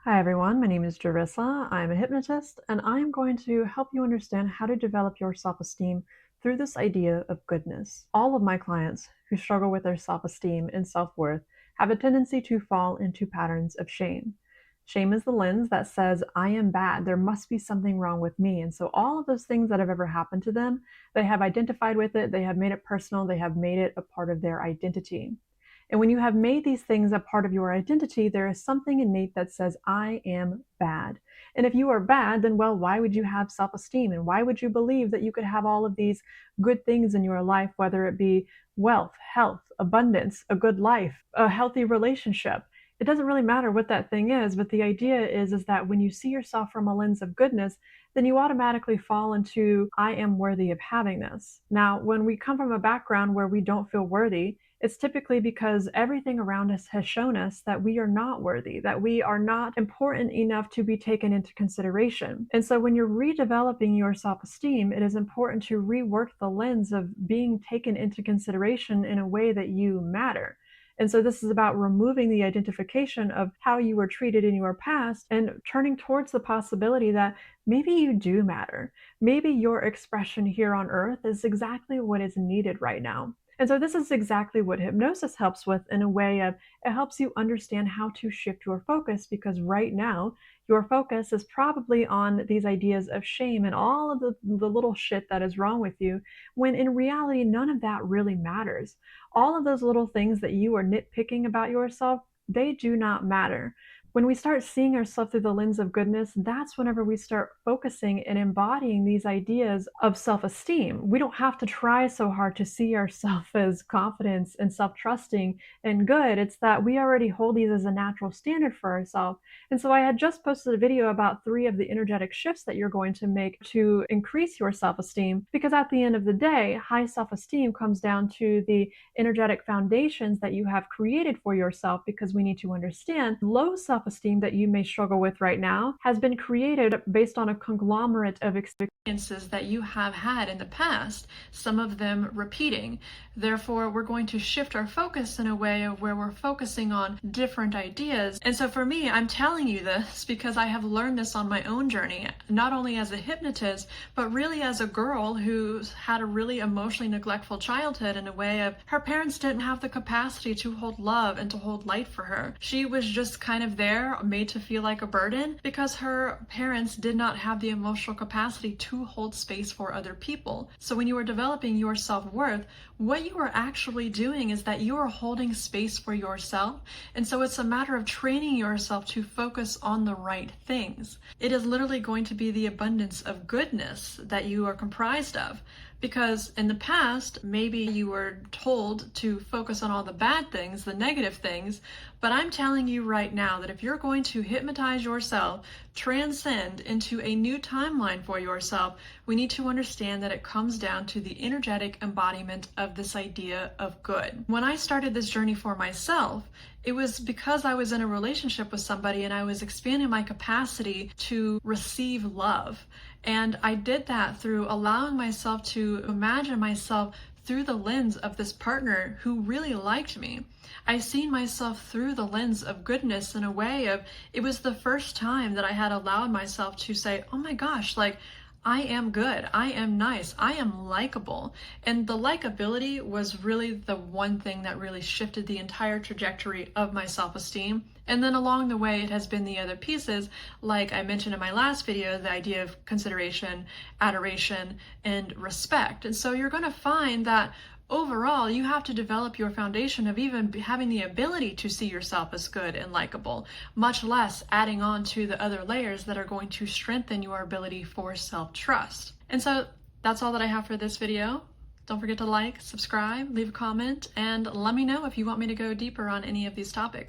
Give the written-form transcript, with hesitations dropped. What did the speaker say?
Hi everyone, my name is Jarissa. I'm a hypnotist, and I'm going to help you understand how to develop your self-esteem through this idea of goodness. All of my clients who struggle with their self-esteem and self-worth have a tendency to fall into patterns of shame. Shame is the lens that says, I am bad, there must be something wrong with me. And so all of those things that have ever happened to them, they have identified with it, they have made it personal, they have made it a part of their identity. And when you have made these things a part of your identity, there is something innate that says, I am bad. And if you are bad, then, well, why would you have self esteem? And why would you believe that you could have all of these good things in your life, whether it be wealth, health, abundance, a good life, a healthy relationship? It doesn't really matter what that thing is, but the idea is that when you see yourself from a lens of goodness, then you automatically fall into, I am worthy of having this. Now, when we come from a background where we don't feel worthy, it's typically because everything around us has shown us that we are not worthy, that we are not important enough to be taken into consideration. And so when you're redeveloping your self esteem, it is important to rework the lens of being taken into consideration in a way that you matter. And so this is about removing the identification of how you were treated in your past and turning towards the possibility that maybe you do matter. Maybe your expression here on earth is exactly what is needed right now. And so this is exactly what hypnosis helps with in a way of it helps you understand how to shift your focus because right now your focus is probably on these ideas of shame and all of the little shit that is wrong with you, when in reality, none of that really matters. All of those little things that you are nitpicking about yourself, they do not matter. When we start seeing ourselves through the lens of goodness, that's whenever we start focusing and embodying these ideas of self esteem. We don't have to try so hard to see ourselves as confidence and self trusting and good. It's that we already hold these as a natural standard for ourselves. And so I had just posted a video about 3 of the energetic shifts that you're going to make to increase your self esteem. Because at the end of the day, high self esteem comes down to the energetic foundations that you have created for yourself, because we need to understand low self-esteem that you may struggle with right now has been created based on a conglomerate of experiences that you have had in the past, some of them repeating. Therefore, we're going to shift our focus in a way of where we're focusing on different ideas. And so for me, I'm telling you this because I have learned this on my own journey, not only as a hypnotist, but really as a girl who had a really emotionally neglectful childhood in a way of her parents didn't have the capacity to hold love and to hold light for her. She was just kind of there, made to feel like a burden because her parents did not have the emotional capacity to hold space for other people. So when you are developing your self-worth, what you are actually doing is that you are holding space for yourself. And so it's a matter of training yourself to focus on the right things. It is literally going to be the abundance of goodness that you are comprised of. Because in the past, maybe you were told to focus on all the bad things, the negative things, but I'm telling you right now that if you're going to hypnotize yourself, transcend into a new timeline for yourself, we need to understand that it comes down to the energetic embodiment of this idea of good. When I started this journey for myself, it was because I was in a relationship with somebody and I was expanding my capacity to receive love. And I did that through allowing myself to imagine myself through the lens of this partner who really liked me. I seen myself through the lens of goodness in a way of, it was the first time that I had allowed myself to say, oh my gosh, like, I am good, I am nice, I am likable. And the likability was really the one thing that really shifted the entire trajectory of my self-esteem. And then along the way, it has been the other pieces, like I mentioned in my last video, the idea of consideration, adoration, and respect. And so you're going to find that overall, you have to develop your foundation of even having the ability to see yourself as good and likable, much less adding on to the other layers that are going to strengthen your ability for self-trust. And so that's all that I have for this video. Don't forget to like, subscribe, leave a comment, and let me know if you want me to go deeper on any of these topics.